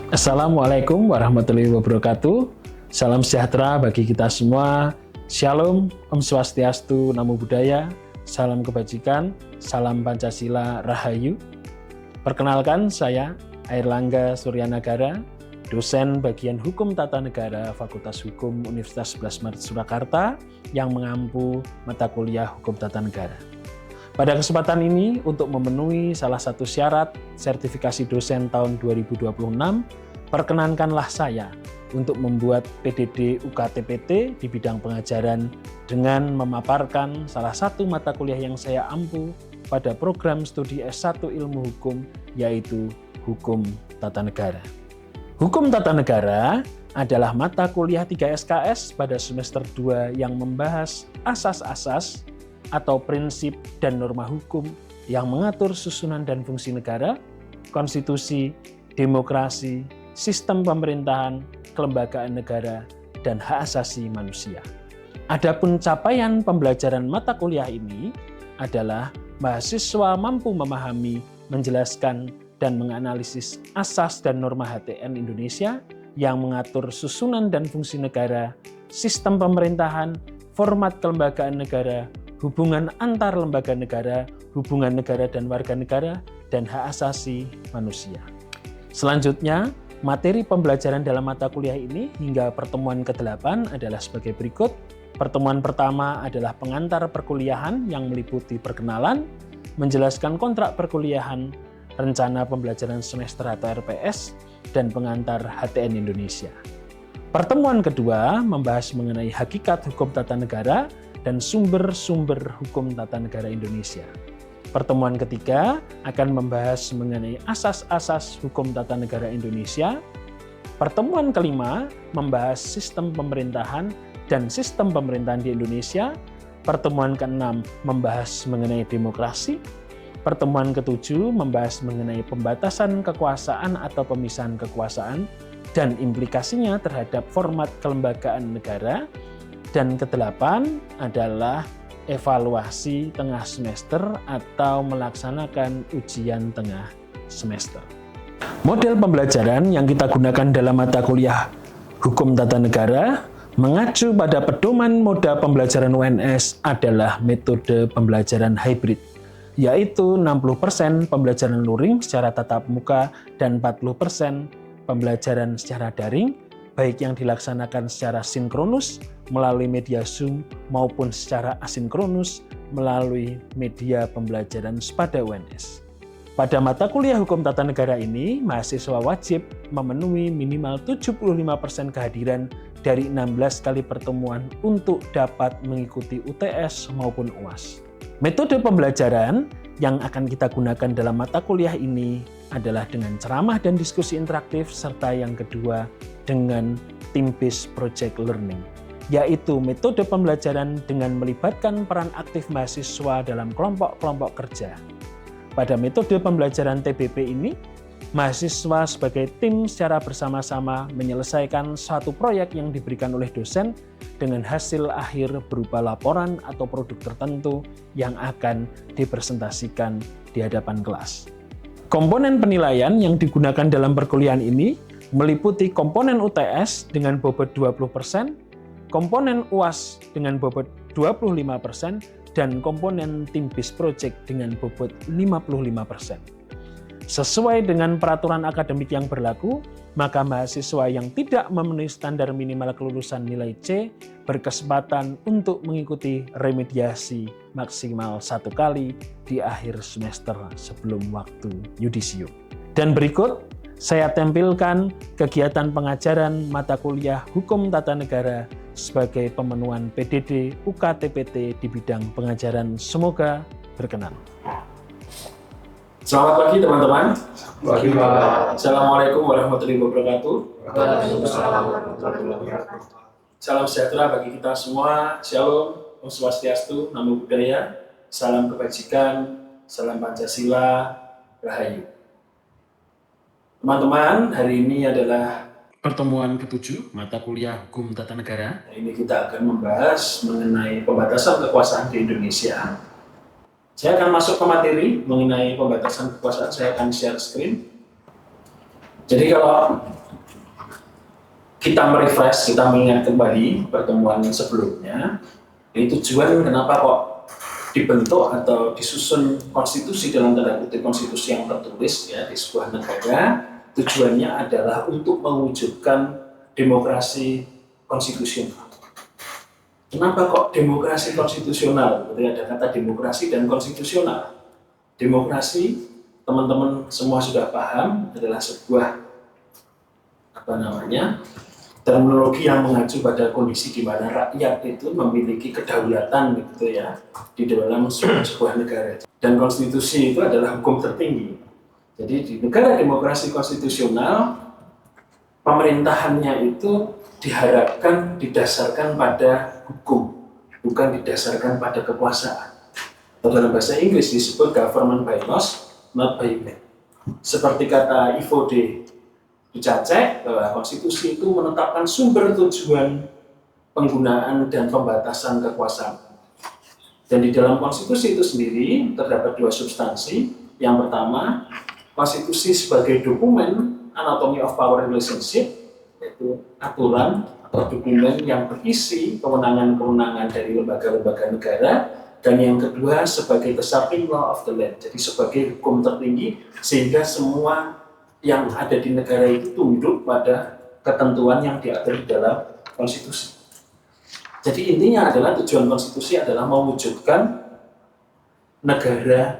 Assalamualaikum warahmatullahi wabarakatuh. Salam sejahtera bagi kita semua. Shalom, Om Swastiastu, Namo Buddhaya, salam kebajikan, salam Pancasila, Rahayu. Perkenalkan, saya Airlangga Suryanagara, dosen bagian Hukum Tata Negara Fakultas Hukum Universitas 11 Maret Surakarta yang mengampu mata kuliah Hukum Tata Negara. Pada kesempatan ini, untuk memenuhi salah satu syarat sertifikasi dosen tahun 2026, perkenankanlah saya untuk membuat PDD UKTPT di bidang pengajaran dengan memaparkan salah satu mata kuliah yang saya ampu pada program studi S1 Ilmu Hukum, yaitu Hukum Tata Negara. Hukum Tata Negara adalah mata kuliah 3 SKS pada semester 2 yang membahas asas-asas atau prinsip dan norma hukum yang mengatur susunan dan fungsi negara, konstitusi, demokrasi, sistem pemerintahan, kelembagaan negara, dan hak asasi manusia. Adapun capaian pembelajaran mata kuliah ini adalah mahasiswa mampu memahami, menjelaskan, dan menganalisis asas dan norma HTN Indonesia yang mengatur susunan dan fungsi negara, sistem pemerintahan, format kelembagaan negara, hubungan antar lembaga negara, hubungan negara dan warga negara, dan hak asasi manusia. Selanjutnya, materi pembelajaran dalam mata kuliah ini hingga pertemuan ke-8 adalah sebagai berikut. Pertemuan pertama adalah pengantar perkuliahan yang meliputi perkenalan, menjelaskan kontrak perkuliahan, rencana pembelajaran semester atau RPS, dan pengantar HTN Indonesia. Pertemuan kedua membahas mengenai hakikat hukum tata negara dan sumber-sumber hukum tata negara Indonesia. Pertemuan ketiga akan membahas mengenai asas-asas hukum tata negara Indonesia. Pertemuan kelima membahas sistem pemerintahan dan sistem pemerintahan di Indonesia. Pertemuan keenam membahas mengenai demokrasi. Pertemuan ketujuh membahas mengenai pembatasan kekuasaan atau pemisahan kekuasaan dan implikasinya terhadap format kelembagaan negara. Dan ke-8 adalah evaluasi tengah semester atau melaksanakan ujian tengah semester. Model pembelajaran yang kita gunakan dalam mata kuliah Hukum Tata Negara mengacu pada pedoman moda pembelajaran UNS adalah metode pembelajaran hybrid, yaitu 60% pembelajaran luring secara tatap muka dan 40% pembelajaran secara daring, baik yang dilaksanakan secara sinkronus melalui media Zoom maupun secara asinkronus melalui media pembelajaran SPADA UNS. Pada mata kuliah Hukum Tata Negara ini, mahasiswa wajib memenuhi minimal 75% kehadiran dari 16 kali pertemuan untuk dapat mengikuti UTS maupun UAS. Metode pembelajaran yang akan kita gunakan dalam mata kuliah ini adalah dengan ceramah dan diskusi interaktif, serta yang kedua dengan team-based project learning, yaitu metode pembelajaran dengan melibatkan peran aktif mahasiswa dalam kelompok-kelompok kerja. Pada metode pembelajaran TBP ini, mahasiswa sebagai tim secara bersama-sama menyelesaikan satu proyek yang diberikan oleh dosen dengan hasil akhir berupa laporan atau produk tertentu yang akan dipresentasikan di hadapan kelas. Komponen penilaian yang digunakan dalam perkuliahan ini meliputi komponen UTS dengan bobot 20%, komponen UAS dengan bobot 25%, dan komponen team-based project dengan bobot 55%. Sesuai dengan peraturan akademik yang berlaku, maka mahasiswa yang tidak memenuhi standar minimal kelulusan nilai C berkesempatan untuk mengikuti remediasi maksimal 1 kali di akhir semester sebelum waktu yudisium. Dan berikut saya tampilkan kegiatan pengajaran mata kuliah Hukum Tata Negara sebagai pemenuhan PDD UKTPT di bidang pengajaran. Semoga berkenan. Selamat pagi teman-teman. Pagi, Pak. Assalamualaikum warahmatullahi wabarakatuh. Waalaikumsalam warahmatullahi wabarakatuh. Salam sejahtera bagi kita semua. Shalom, Om Swastiastu, Namo Buddhaya, salam kebajikan, salam Pancasila, Rahayu. Teman-teman, hari ini adalah pertemuan ke-7 mata kuliah Hukum Tata Negara. Ini kita akan membahas mengenai pembatasan kekuasaan di Indonesia. Saya akan masuk ke materi mengenai pembatasan kekuasaan. Saya akan share screen. Jadi kalau kita merefresh, kita mengingat kembali pertemuan sebelumnya, ini tujuan kenapa kok dibentuk atau disusun konstitusi dalam tanda kutip konstitusi yang tertulis ya di sebuah negara, tujuannya adalah untuk mewujudkan demokrasi konstitusional. Kenapa kok demokrasi konstitusional? Berarti ada kata demokrasi dan konstitusional. Demokrasi, teman-teman semua sudah paham, adalah sebuah terminologi yang mengacu pada kondisi di mana rakyat itu memiliki kedaulatan gitu ya di dalam sebuah negara. Dan konstitusi itu adalah hukum tertinggi. Jadi di negara demokrasi konstitusional, pemerintahannya itu diharapkan didasarkan pada hukum, bukan didasarkan pada kekuasaan. Atau dalam bahasa Inggris disebut government by laws, not by men. Seperti kata Ivo de Ducacek bahwa konstitusi itu menetapkan sumber tujuan penggunaan dan pembatasan kekuasaan. Dan di dalam konstitusi itu sendiri terdapat dua substansi. Yang pertama, konstitusi sebagai dokumen anatomy of power relationship, yaitu aturan atau dokumen yang berisi kewenangan-kewenangan dari lembaga-lembaga negara. Dan yang kedua sebagai the supreme law of the land, jadi sebagai hukum tertinggi sehingga semua yang ada di negara itu tunduk pada ketentuan yang diatur di dalam konstitusi. Jadi intinya adalah tujuan konstitusi adalah mewujudkan negara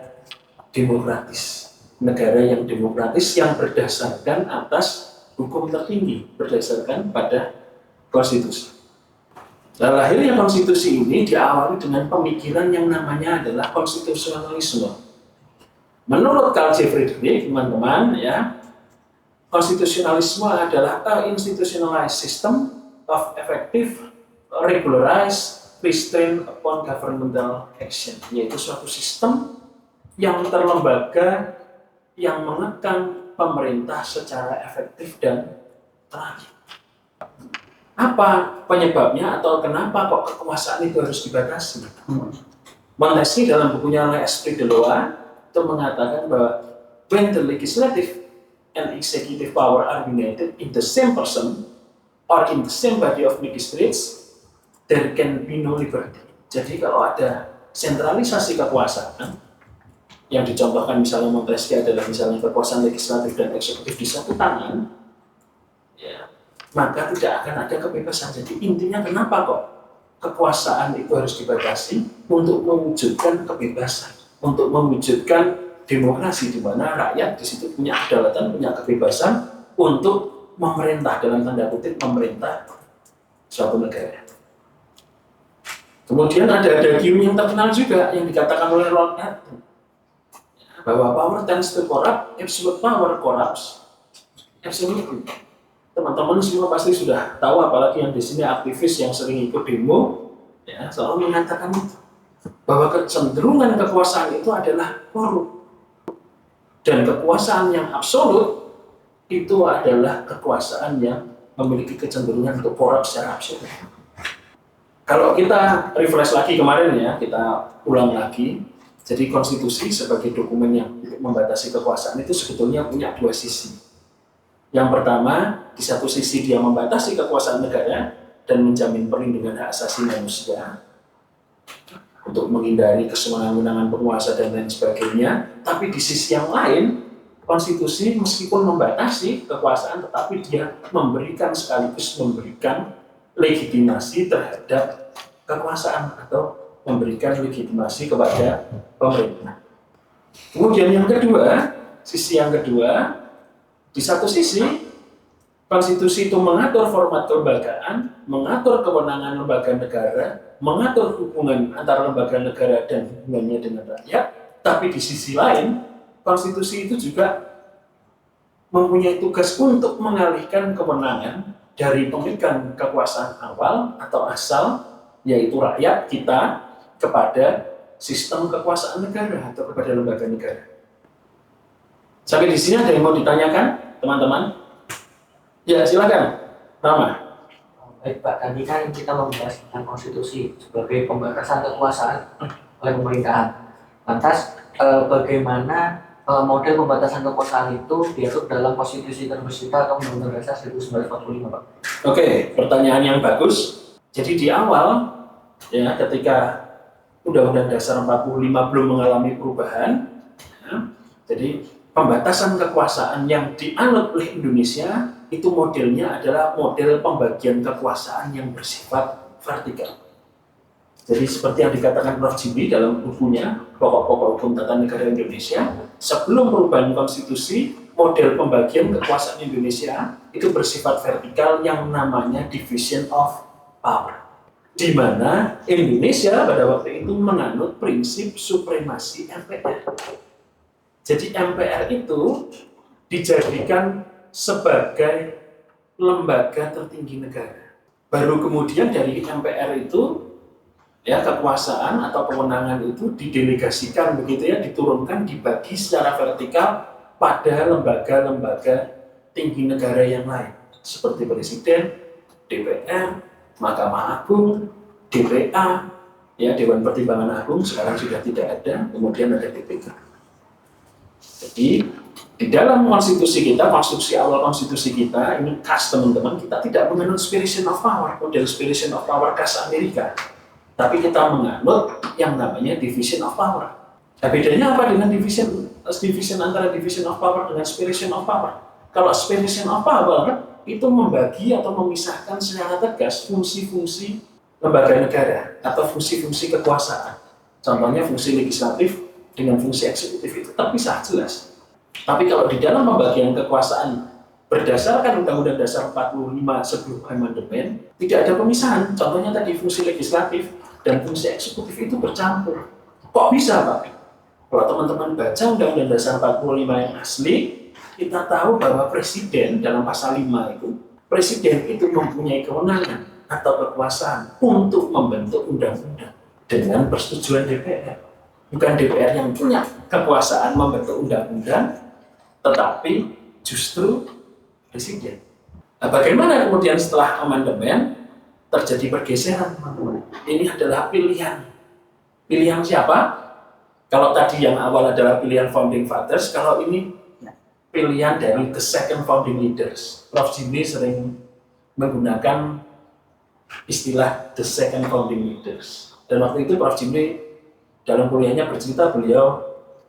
demokratis. Negara yang demokratis yang berdasarkan atas hukum tertinggi, berdasarkan pada konstitusi. Nah, lahirnya konstitusi ini diawali dengan pemikiran yang namanya adalah konstitusionalisme. Menurut Carl Jeffrey Friedrich, teman-teman, ya, konstitusionalisme adalah a institutionalized system of effective, regularized, restraint upon governmental action, yaitu suatu sistem yang terlembaga yang mengekang pemerintah secara efektif dan terakhir. Apa penyebabnya atau kenapa kok kekuasaan itu harus dibatasi? Montesquieu dalam bukunya L'Esprit de Loi itu mengatakan bahwa when the legislative and executive power are united in the same person or in the same body of magistrates, there can be no liberty. Jadi kalau ada sentralisasi kekuasaan yang dicontohkan misalnya Montesquieu adalah misalnya kekuasaan legislatif dan eksekutif di satu tangan, ya, maka tidak akan ada kebebasan. Jadi intinya kenapa kok kekuasaan itu harus dibatasi? Untuk mewujudkan kebebasan, untuk mewujudkan demokrasi di mana rakyat di situ punya kedaulatan, punya kebebasan untuk memerintah dalam tanda kutip memerintah suatu negara. Kemudian ada gium yang terkenal juga yang dikatakan oleh Lord Acton bahwa power tends to corrupt, absolute power corrupts absolutely. Teman-teman semua pasti sudah tahu, apalagi yang di sini aktivis yang sering ikut demo, ya, selalu mengatakan itu, bahwa kecenderungan kekuasaan itu adalah korup. Dan kekuasaan yang absolut itu adalah kekuasaan yang memiliki kecenderungan untuk korup secara absolut. Kalau kita refresh lagi kemarin ya, kita ulang lagi, jadi konstitusi sebagai dokumen yang membatasi kekuasaan itu sebetulnya punya dua sisi. Yang pertama, di satu sisi dia membatasi kekuasaan negara dan menjamin perlindungan hak asasi manusia untuk menghindari kesewenang-wenangan penguasa dan lain sebagainya. Tapi di sisi yang lain, konstitusi meskipun membatasi kekuasaan, tetapi dia memberikan sekaligus memberikan legitimasi terhadap kekuasaan atau memberikan legitimasi kepada pemerintah. Kemudian yang kedua, sisi yang kedua, di satu sisi, konstitusi itu mengatur format kelembagaan, mengatur kewenangan lembaga negara, mengatur hubungan antara lembaga negara dan hubungannya dengan rakyat, tapi di sisi lain, konstitusi itu juga mempunyai tugas untuk mengalihkan kewenangan dari pemegang kekuasaan awal atau asal, yaitu rakyat kita, kepada sistem kekuasaan negara atau kepada lembaga negara. Sampai di sini ada yang mau ditanyakan, teman-teman? Ya, silakan. Rama. Baik Pak, tadi kan kita membahas tentang konstitusi sebagai pembatasan kekuasaan oleh pemerintahan. Lantas, bagaimana model pembatasan kekuasaan itu diatur dalam konstitusi terbersita atau Undang-Undang Dasar 1945, Pak? Oke, pertanyaan yang bagus. Jadi di awal, ya, ketika Undang-Undang Dasar 45 belum mengalami perubahan, ya, jadi pembatasan kekuasaan yang dianut oleh Indonesia itu modelnya adalah model pembagian kekuasaan yang bersifat vertikal. Jadi seperti yang dikatakan Prof. Jimmy dalam bukunya Pokok-pokok Hukum Tata Negara Indonesia, sebelum perubahan konstitusi, model pembagian kekuasaan Indonesia itu bersifat vertikal yang namanya division of power. Di mana Indonesia pada waktu itu menganut prinsip supremasi MPR. Jadi MPR itu dijadikan sebagai lembaga tertinggi negara. Baru kemudian dari MPR itu, ya, kekuasaan atau kewenangan itu didelegasikan, begitu ya, diturunkan, dibagi secara vertikal pada lembaga-lembaga tinggi negara yang lain seperti Presiden, DPR, Mahkamah Agung, DPA, ya, Dewan Pertimbangan Agung sekarang sudah tidak ada, kemudian ada DPK. Jadi di dalam konstitusi kita, konstruksi awal konstitusi kita ini khas teman-teman, kita tidak menganut separation of power, model separation of power khas Amerika. Tapi kita menganut yang namanya division of power. Nah, bedanya apa dengan division antara division of power dengan separation of power? Kalau separation of power itu membagi atau memisahkan secara tegas fungsi-fungsi lembaga negara atau fungsi-fungsi kekuasaan. Contohnya fungsi legislatif dengan fungsi eksekutif itu terpisah jelas. Tapi kalau di dalam pembagian kekuasaan berdasarkan Undang-Undang Dasar 45 sebelum amandemen, tidak ada pemisahan. Contohnya tadi fungsi legislatif dan fungsi eksekutif itu bercampur. Kok bisa, Pak? Kalau teman-teman baca Undang-Undang Dasar 45 yang asli, kita tahu bahwa Presiden dalam pasal 5 itu, Presiden itu mempunyai kewenangan atau kekuasaan untuk membentuk undang-undang dengan persetujuan DPR. Bukan DPR yang punya kekuasaan membentuk undang-undang, tetapi justru Presiden. Nah, bagaimana kemudian setelah amandemen terjadi pergeseran, teman-teman? Ini adalah pilihan. Pilihan siapa? Kalau tadi yang awal adalah pilihan founding fathers, kalau ini pilihan dari the second founding leaders. Prof. Jimmy sering menggunakan istilah the second founding leaders. Dan waktu itu Prof. Jimmy dalam kuliahnya bercerita beliau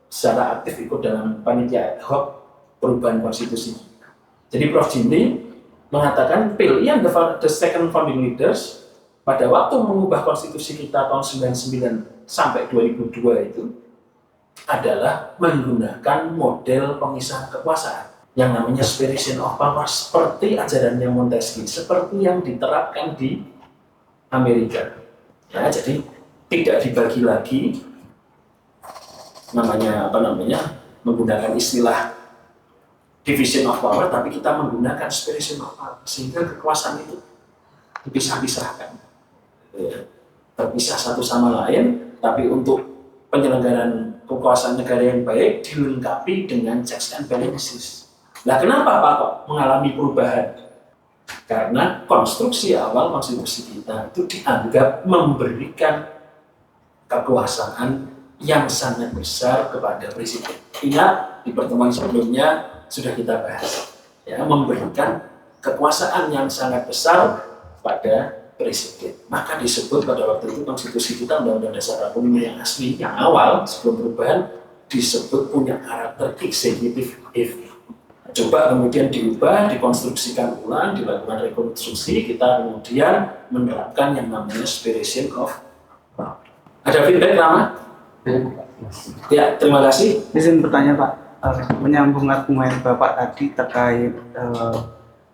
secara aktif ikut dalam panitia ad hoc perubahan konstitusi. Jadi Prof. Jimmy mengatakan pilihan the second founding leaders pada waktu mengubah konstitusi kita tahun 99 sampai 2002 itu adalah menggunakan model pemisahan kekuasaan yang namanya separation of power seperti ajarannya Montesquieu, seperti yang diterapkan di Amerika. Ya, jadi tidak dibagi lagi menggunakan istilah division of power, tapi kita menggunakan separation of power sehingga kekuasaan itu dipisah-pisahkan, terpisah satu sama lain, tapi untuk penyelenggaraan kekuasaan negara yang baik dilengkapi dengan checks and balances. Nah, kenapa Pak kok mengalami perubahan? Karena konstruksi awal konstitusi kita itu dianggap memberikan kekuasaan yang sangat besar kepada Presiden. Ingat, di pertemuan sebelumnya sudah kita bahas, ya, memberikan kekuasaan yang sangat besar pada Presiden. Maka disebut pada waktu itu konstitusi kita Undang-Undang Dasar 45 yang asli, yang awal sebelum perubahan disebut punya karakter executive if. Coba kemudian diubah, dikonstruksikan ulang, dilakukan rekonstruksi, kita kemudian menerapkan yang namanya separation of power. Ada feedback, Rama? Ya, terima kasih. Izin bertanya Pak, menyambung argumen Bapak tadi terkait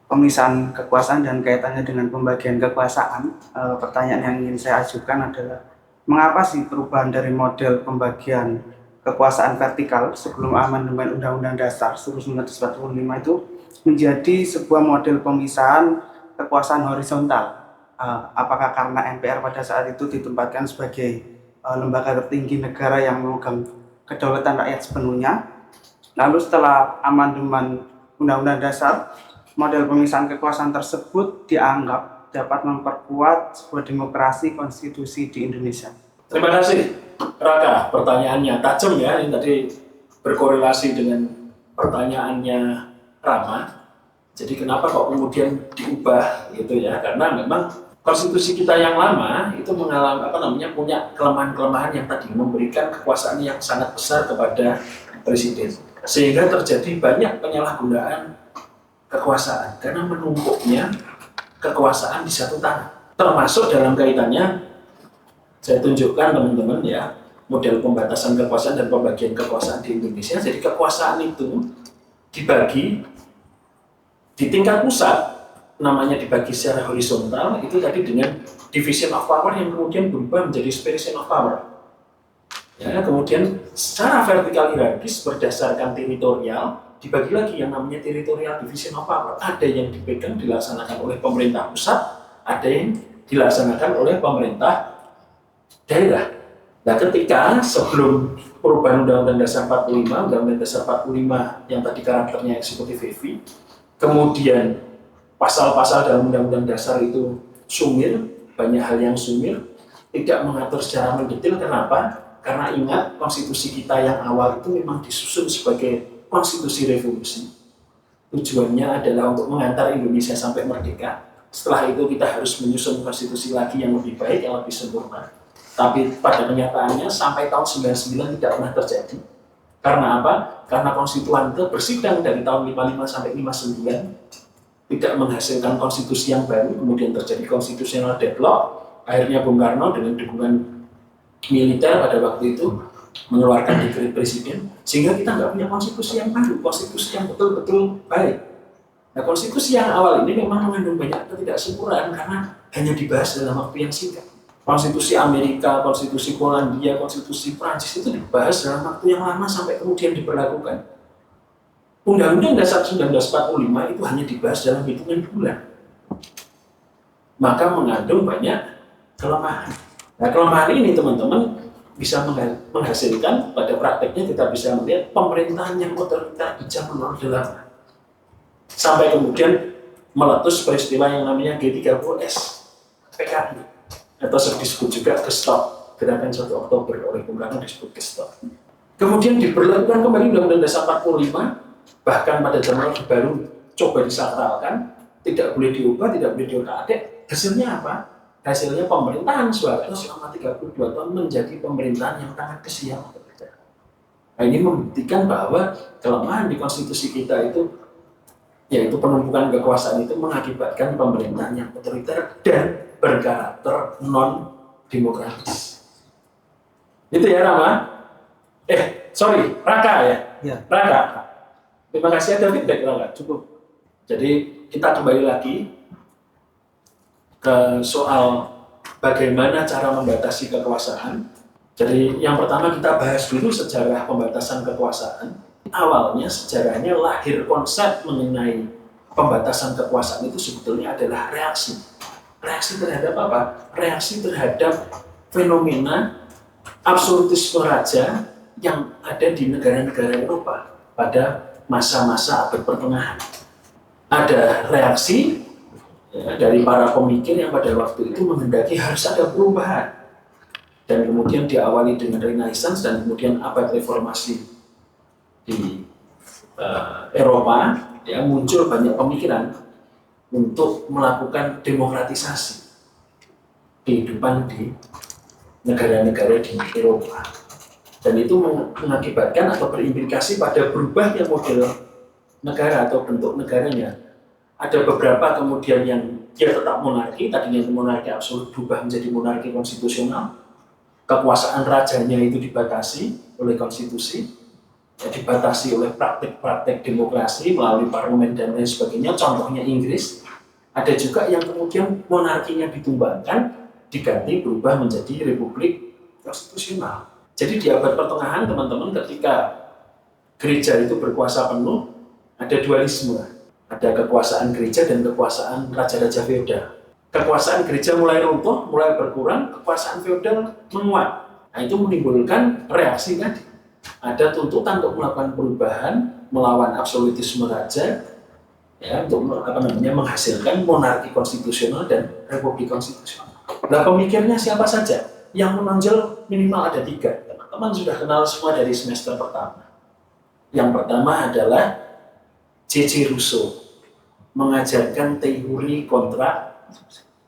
pemisahan kekuasaan dan kaitannya dengan pembagian kekuasaan. Pertanyaan yang ingin saya ajukan adalah mengapa sih perubahan dari model pembagian kekuasaan vertikal sebelum amandemen Undang-Undang Dasar 1945 itu menjadi sebuah model pemisahan kekuasaan horizontal? Apakah karena MPR pada saat itu ditempatkan sebagai lembaga tertinggi negara yang memegang kedaulatan rakyat sepenuhnya, lalu setelah amandemen Undang-Undang Dasar, model pemisahan kekuasaan tersebut dianggap dapat memperkuat sebuah demokrasi konstitusi di Indonesia? Terima kasih, Raka. Pertanyaannya tajam ya. Ini tadi berkorelasi dengan pertanyaannya Rama. Jadi kenapa kok kemudian diubah gitu ya? Karena memang konstitusi kita yang lama itu mengalami punya kelemahan-kelemahan yang tadi memberikan kekuasaan yang sangat besar kepada presiden, sehingga terjadi banyak penyalahgunaan kekuasaan karena menumpuknya kekuasaan di satu tangan. Termasuk dalam kaitannya, saya tunjukkan teman-teman ya, model pembatasan kekuasaan dan pembagian kekuasaan di Indonesia. Jadi kekuasaan itu dibagi di tingkat pusat, namanya dibagi secara horizontal, itu tadi dengan division of power yang kemudian berubah menjadi separation of power. Ya, kemudian secara vertikal hierarkis berdasarkan teritorial, dibagi lagi yang namanya territorial division of power. Ada yang dipegang dilaksanakan oleh pemerintah pusat, ada yang dilaksanakan oleh pemerintah daerah. Nah, ketika sebelum perubahan Undang-Undang Dasar 45, Undang-Undang Dasar 45 yang tadi karakternya eksekutif heavy, kemudian pasal-pasal dalam Undang-Undang Dasar itu sumir, banyak hal yang sumir, tidak mengatur secara mendetail. Kenapa? Karena ingat, konstitusi kita yang awal itu memang disusun sebagai konstitusi revolusi. Tujuannya adalah untuk mengantar Indonesia sampai merdeka. Setelah itu kita harus menyusun konstitusi lagi yang lebih baik, yang lebih sempurna. Tapi pada kenyataannya sampai tahun 99 tidak pernah terjadi. Karena apa? Karena konstituante bersidang dari tahun 55 sampai 59 tidak menghasilkan konstitusi yang baru, kemudian terjadi konstitusional deadlock. Akhirnya Bung Karno dengan dukungan militer pada waktu itu mengeluarkan dekret presiden, sehingga kita nggak punya konstitusi yang baru, konstitusi yang betul-betul baik. Nah, konstitusi yang awal ini memang mengandung banyak ketidaksempurnaan karena hanya dibahas dalam waktu yang singkat. Konstitusi Amerika, konstitusi Polandia, konstitusi Prancis itu dibahas dalam waktu yang lama sampai kemudian diberlakukan. Undang-Undang Dasar 1945 itu hanya dibahas dalam hitungan bulan. Maka mengandung banyak kelemahan. Nah, kelemahan ini teman-teman bisa menghasilkan pada prakteknya kita bisa melihat pemerintahan yang otoriter bisa menorde lama. Sampai kemudian meletus peristiwa yang namanya G30S, PKI, atau disebut juga Gestop, Gerakan 1 Oktober oleh Bung Karno disebut Gestop. Kemudian diberlakukan kembali Undang-Undang Dasar 45, bahkan pada zaman Orde Baru coba disakralkan, tidak boleh diubah, tidak boleh diotak-atik. Hasilnya apa? Hasilnya pemerintahan Soeharto selama 32 tahun menjadi pemerintahan yang sangat kesial. Nah, ini membuktikan bahwa kelemahan di konstitusi kita itu, yaitu penumpukan kekuasaan itu mengakibatkan pemerintahan yang otoriter dan berkarakter non-demokratis. Itu ya Rama? Raka ya? Ya. Raka. Terima kasih, ada feedback Raka, cukup. Jadi kita kembali lagi ke soal bagaimana cara membatasi kekuasaan. Jadi yang pertama kita bahas dulu sejarah pembatasan kekuasaan. Awalnya sejarahnya lahir konsep mengenai pembatasan kekuasaan itu sebetulnya adalah reaksi. Reaksi terhadap apa? Reaksi terhadap fenomena absolutisme raja yang ada di negara-negara Eropa pada masa-masa abad pertengahan. Ada reaksi dari para pemikir yang pada waktu itu menghendaki harus ada perubahan, dan kemudian diawali dengan Renaissance dan kemudian abad reformasi di Eropa, ya, muncul banyak pemikiran untuk melakukan demokratisasi kehidupan di negara-negara di Eropa, dan itu mengakibatkan atau berimplikasi pada berubahnya model negara atau bentuk negaranya. Ada beberapa kemudian yang dia tetap monarki, tadinya monarki absolut berubah menjadi monarki konstitusional. Kekuasaan rajanya itu dibatasi oleh konstitusi, ya, dibatasi oleh praktik-praktik demokrasi melalui parlemen dan lain sebagainya. Contohnya Inggris. Ada juga yang kemudian monarkinya ditumbangkan, diganti berubah menjadi republik konstitusional. Jadi di abad pertengahan teman-teman, ketika gereja itu berkuasa penuh, ada dualisme. Ada kekuasaan gereja dan kekuasaan raja-raja feodal. Kekuasaan gereja mulai runtuh, mulai berkurang, kekuasaan feodal menguat. Nah, itu menimbulkan reaksi tadi. Ada tuntutan untuk melakukan perubahan, melawan absolutisme raja, ya, untuk menghasilkan monarki konstitusional dan republik konstitusional. Nah, pemikirnya siapa saja? Yang menonjol minimal ada 3. Teman-teman sudah kenal semua dari semester pertama. Yang pertama adalah C.C. Rousseau mengajarkan teori kontrak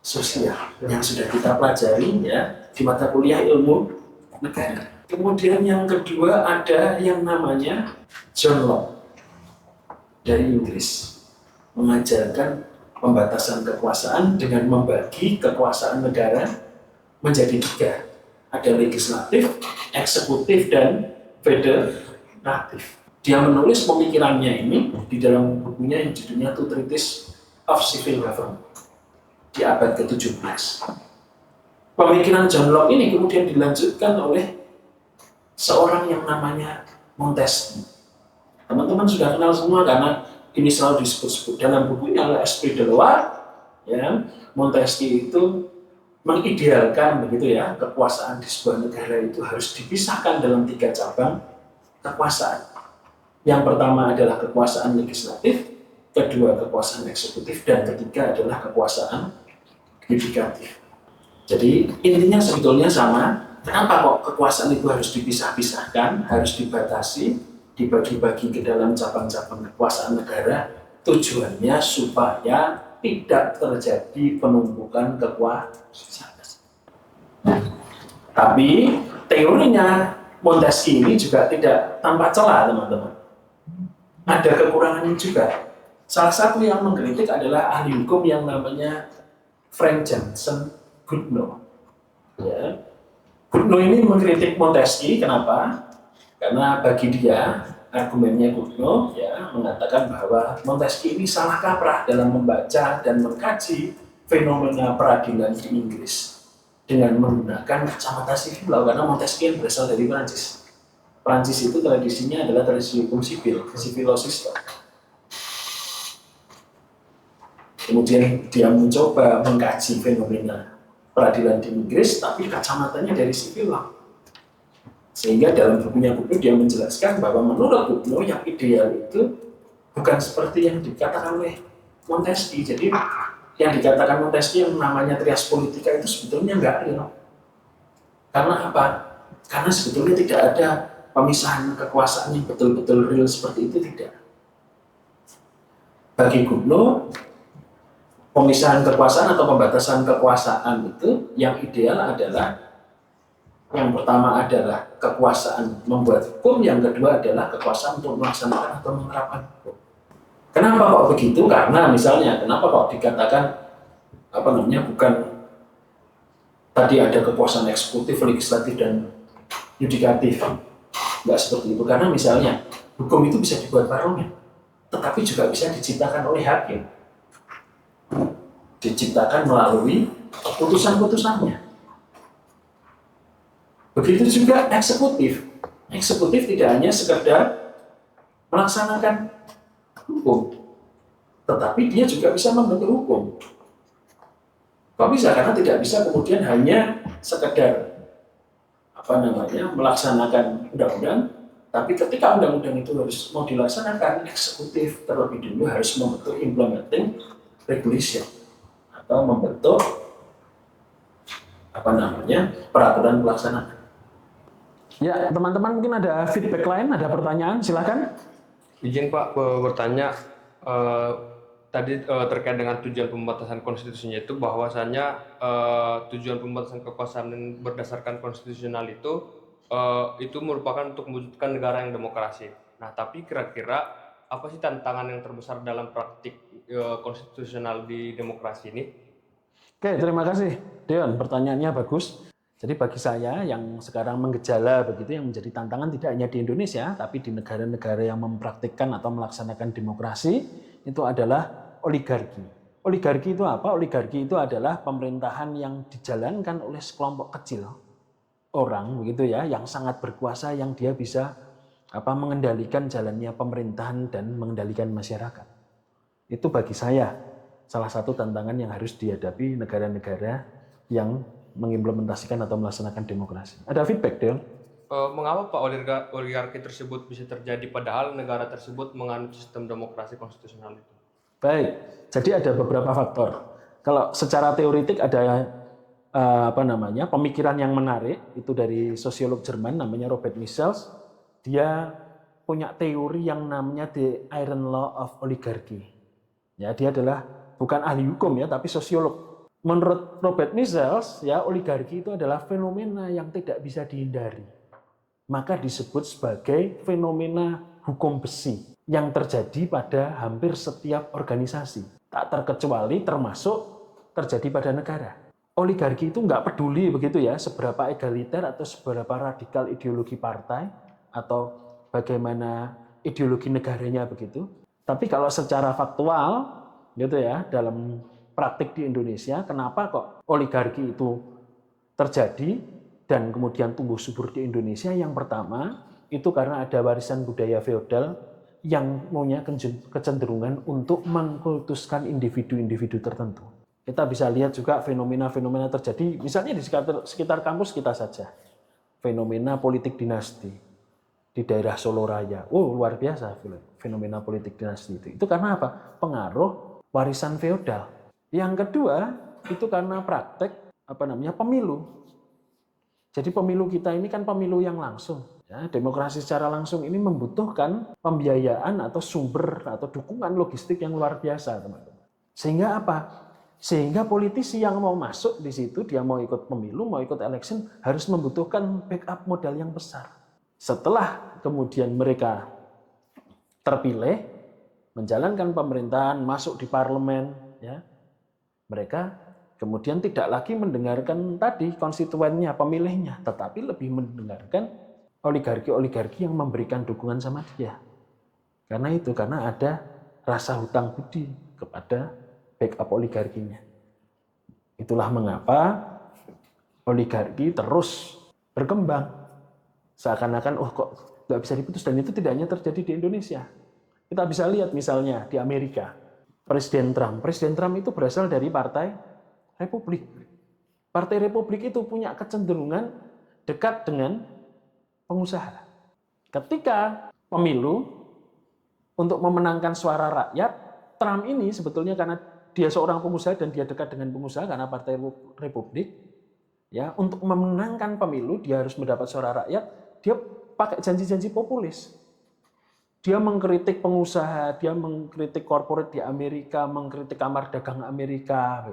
sosial yang sudah kita pelajari ya di mata kuliah ilmu negara. Kemudian yang kedua ada yang namanya John Locke dari Inggris mengajarkan pembatasan kekuasaan dengan membagi kekuasaan negara menjadi 3. Ada legislatif, eksekutif, dan federatif. Dia menulis pemikirannya ini di dalam bukunya yang judulnya Two Treatises of Civil Government di abad ke-17. Pemikiran John Locke ini kemudian dilanjutkan oleh seorang yang namanya Montesquieu. Teman-teman sudah kenal semua karena ini selalu disebut-sebut dalam bukunya L'Esprit de Loi. Ya, Montesquieu itu mengidealkan begitu ya, kekuasaan di sebuah negara itu harus dipisahkan dalam 3 cabang kekuasaan. Yang pertama adalah kekuasaan legislatif, kedua kekuasaan eksekutif, dan ketiga adalah kekuasaan yudikatif. Jadi intinya sebetulnya sama. Kenapa kok kekuasaan itu harus dipisah-pisahkan, harus dibatasi, dibagi-bagi ke dalam cabang-cabang kekuasaan negara? Tujuannya supaya tidak terjadi penumpukan kekuasaan. Tapi teorinya Montesquieu ini juga tidak tanpa celah, teman-teman. Ada kekurangannya juga. Salah satu yang mengkritik adalah ahli hukum yang namanya Frank Johnson Goodnow. Ya. Goodnow ini mengkritik Montesquieu, kenapa? Karena bagi dia, argumennya Goodnow ya, mengatakan bahwa Montesquieu ini salah kaprah dalam membaca dan mengkaji fenomena peradilan di Inggris dengan menggunakan kacamata sivil, karena Montesquieu berasal dari Prancis. Prancis itu tradisinya adalah tradisi hukum sipil, civil law system. Kemudian dia mencoba mengkaji fenomena peradilan di Inggris, tapi kacamatanya dari sipil law. Sehingga dalam bukunya Goodnow dia menjelaskan bahwa menurut Goodnow yang ideal itu bukan seperti yang dikatakan oleh Montesquieu. Jadi yang dikatakan Montesquieu yang namanya trias politika itu sebetulnya nggak real. Karena apa? Karena sebetulnya tidak ada pemisahan kekuasaan yang betul-betul real seperti itu, tidak. Bagi Goodnow, pemisahan kekuasaan atau pembatasan kekuasaan itu yang ideal adalah yang pertama adalah kekuasaan membuat hukum, yang kedua adalah kekuasaan untuk melaksanakan atau menerapkan hukum. Kenapa kok begitu? Karena misalnya, kenapa kok dikatakan bukan tadi ada kekuasaan eksekutif, legislatif, dan yudikatif? Enggak seperti itu. Karena misalnya hukum itu bisa dibuat parlemen, tetapi juga bisa diciptakan oleh hakim, diciptakan melalui putusan-putusannya. Begitu juga eksekutif. Eksekutif tidak hanya sekedar melaksanakan hukum, tetapi dia juga bisa membentuk hukum. Kok bisa? Karena tidak bisa kemudian hanya sekedar melaksanakan undang-undang, tapi ketika undang-undang itu harus mau dilaksanakan, eksekutif terlebih dulu harus membentuk implementing regulation atau membentuk peraturan pelaksanaan. Ya, teman-teman mungkin ada feedback lain, ada pertanyaan, silakan. Izin Pak bertanya tadi terkait dengan tujuan pembatasan konstitusinya itu, bahwasannya tujuan pembatasan kekuasaan berdasarkan konstitusional itu merupakan untuk mewujudkan negara yang demokrasi. Nah, tapi kira-kira apa sih tantangan yang terbesar dalam praktik konstitusional di demokrasi ini? Oke, terima kasih, Deon. Pertanyaannya bagus. Jadi bagi saya yang sekarang menggejala begitu, yang menjadi tantangan tidak hanya di Indonesia, tapi di negara-negara yang mempraktikkan atau melaksanakan demokrasi, itu adalah oligarki. Oligarki itu apa? Oligarki itu adalah pemerintahan yang dijalankan oleh sekelompok kecil orang, begitu ya, yang sangat berkuasa, yang dia bisa mengendalikan jalannya pemerintahan dan mengendalikan masyarakat. Itu bagi saya salah satu tantangan yang harus dihadapi negara-negara yang mengimplementasikan atau melaksanakan demokrasi. Ada feedback, Deon? Mengapa Pak oligarki tersebut bisa terjadi padahal negara tersebut menganut sistem demokrasi konstitusional itu? Baik, jadi ada beberapa faktor. Kalau secara teoretik ada pemikiran yang menarik itu dari sosiolog Jerman namanya Robert Michels. Dia punya teori yang namanya The Iron Law of Oligarchy. Ya, dia adalah bukan ahli hukum ya, tapi sosiolog. Menurut Robert Michels, ya, oligarki itu adalah fenomena yang tidak bisa dihindari. Maka disebut sebagai fenomena hukum besi yang terjadi pada hampir setiap organisasi. Tak terkecuali termasuk terjadi pada negara. Oligarki itu nggak peduli begitu ya, seberapa egaliter atau seberapa radikal ideologi partai atau bagaimana ideologi negaranya begitu. Tapi kalau secara faktual gitu ya, dalam praktik di Indonesia, kenapa kok oligarki itu terjadi dan kemudian tumbuh subur di Indonesia? Yang pertama, itu karena ada warisan budaya feodal yang punya kecenderungan untuk mengkultuskan individu-individu tertentu. Kita bisa lihat juga fenomena-fenomena terjadi, misalnya di sekitar kampus kita saja. Fenomena politik dinasti di daerah Soloraya. Oh, luar biasa fenomena politik dinasti itu. Itu karena apa? Pengaruh warisan feodal. Yang kedua, itu karena praktek pemilu. Jadi pemilu kita ini kan pemilu yang langsung. Ya, demokrasi secara langsung ini membutuhkan pembiayaan atau sumber atau dukungan logistik yang luar biasa, teman-teman. Sehingga apa? Sehingga politisi yang mau masuk di situ, dia mau ikut pemilu, mau ikut election, harus membutuhkan backup modal yang besar. Setelah kemudian mereka terpilih, menjalankan pemerintahan, masuk di parlemen, ya, mereka kemudian tidak lagi mendengarkan tadi konstituennya, pemilihnya, tetapi lebih mendengarkan oligarki-oligarki yang memberikan dukungan sama dia. Karena ada rasa hutang budi kepada backup oligarkinya. Itulah mengapa oligarki terus berkembang. Seakan-akan, kok nggak bisa diputus, dan itu tidak hanya terjadi di Indonesia. Kita bisa lihat misalnya di Amerika, Presiden Trump. Presiden Trump itu berasal dari Partai Republik. Partai Republik itu punya kecenderungan dekat dengan pengusaha. Ketika pemilu untuk memenangkan suara rakyat, Trump ini sebetulnya karena dia seorang pengusaha dan dia dekat dengan pengusaha karena Partai Republik, ya, untuk memenangkan pemilu dia harus mendapat suara rakyat, dia pakai janji-janji populis. Dia mengkritik pengusaha, dia mengkritik korporat di Amerika, mengkritik Kamar Dagang Amerika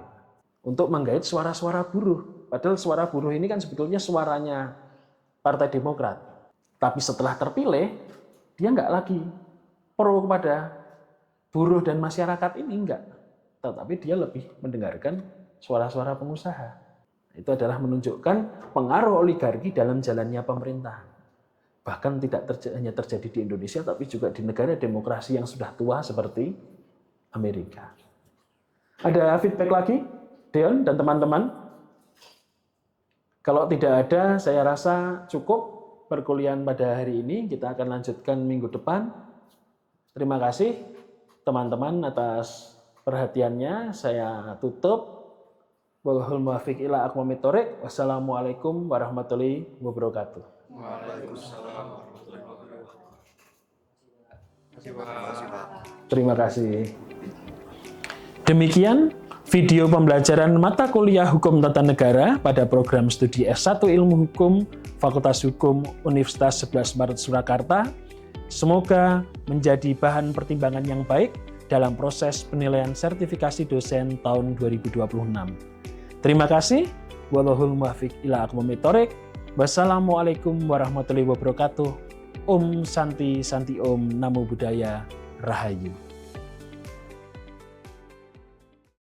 untuk menggait suara-suara buruh. Padahal suara buruh ini kan sebetulnya suaranya Partai Demokrat. Tapi setelah terpilih, dia nggak lagi pro kepada buruh dan masyarakat ini, enggak. Tetapi dia lebih mendengarkan suara-suara pengusaha. Itu adalah menunjukkan pengaruh oligarki dalam jalannya pemerintahan. Bahkan tidak hanya terjadi di Indonesia, tapi juga di negara demokrasi yang sudah tua seperti Amerika. Ada feedback lagi, Deon dan teman-teman? Kalau tidak ada, saya rasa cukup perkuliahan pada hari ini. Kita akan lanjutkan minggu depan. Terima kasih teman-teman atas perhatiannya. Saya tutup. Wallahul muwaffiq ila aqwamit thoriq. Wassalamualaikum warahmatullahi wabarakatuh. Waalaikumsalam warahmatullahi wabarakatuh. Terima kasih. Demikian video pembelajaran mata kuliah Hukum Tata Negara pada program studi S1 Ilmu Hukum Fakultas Hukum Universitas 11 Maret Surakarta. Semoga menjadi bahan pertimbangan yang baik dalam proses penilaian sertifikasi dosen tahun 2026. Terima kasih. Wallahul muwaffiq ila aqwamit thoriq. Wassalamualaikum warahmatullahi wabarakatuh. Om Santi Santi Om, Namo Buddhaya, Rahayu.